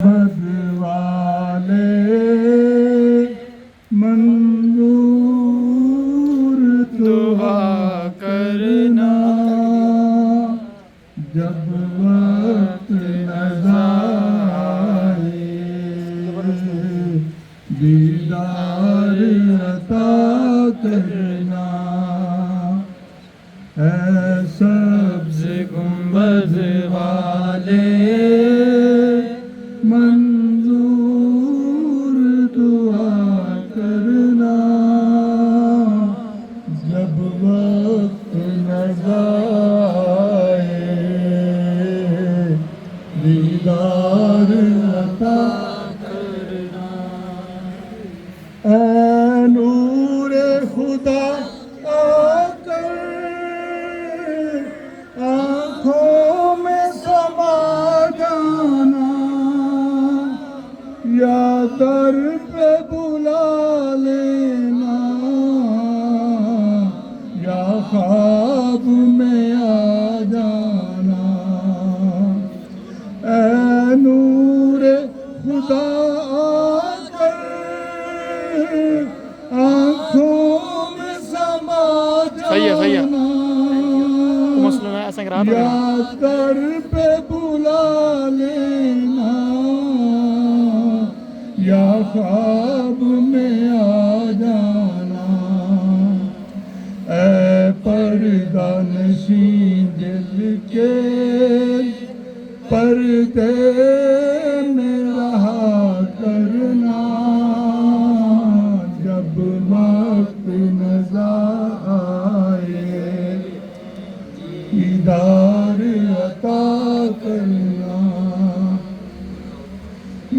बद वाले मंजूर दुआ करना जब वक्त नज़ारे दीदार अता करना ऐ सब्ज़ गुंबद वाले मंजूर दुआ करना जब वक्त नज़ारे दीदार अता करना ऐ नूरे खुदा आकर आँखों में समा जाना या दर पे बुला लेना या ख्वाब में आ जाना ऐ नूरे खुदा आकर आँखों में समा जाना या दर पे बुला लेना या ख्वाब में आ जाना ऐ पर्दा नशीं दिल के पर्दे में रहा करना जब वक्त नज़र आए दीदार अता करना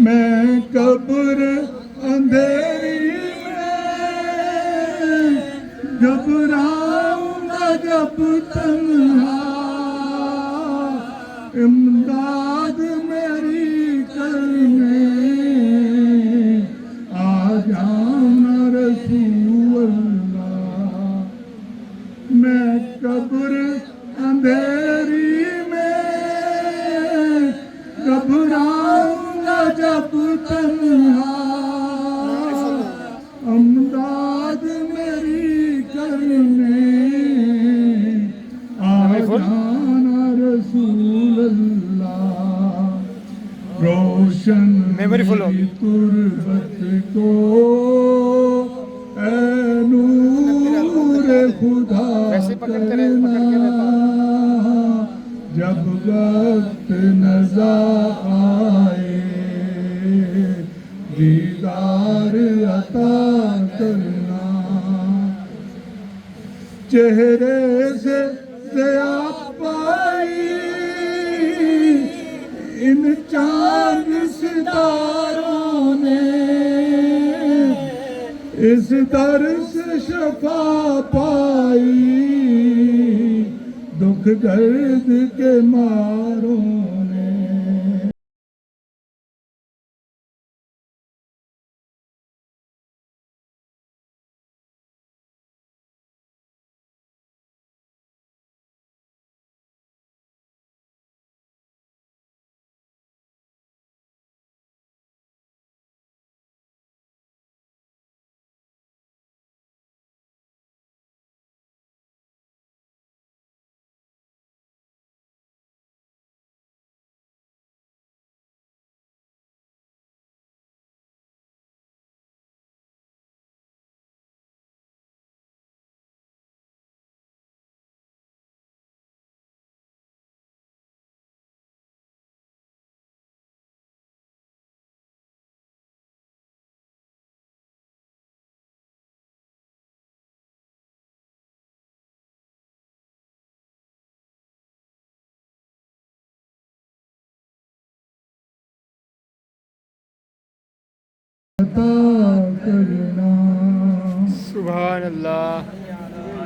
मैं कब्र अंधेरी में घबराऊंगा जब तन्हा इमदाद मेरी करने आ जाना रसूल अल्लाह मैं कब्र अंधेरी में घबराऊंगा जब तन्हा अमदाद मेरी करने आ जाना रसूल अल्लाह रोशन मेरी तुरबत को ऐ नूर खुदा जब वक्त नज़र आए दीदार अता करना चेहरे से ज़िया पाई इन चांद सितारों ने इस दर से शफा पाई दुख दर्द के मारों ने अता करना सुभान अल्लाह।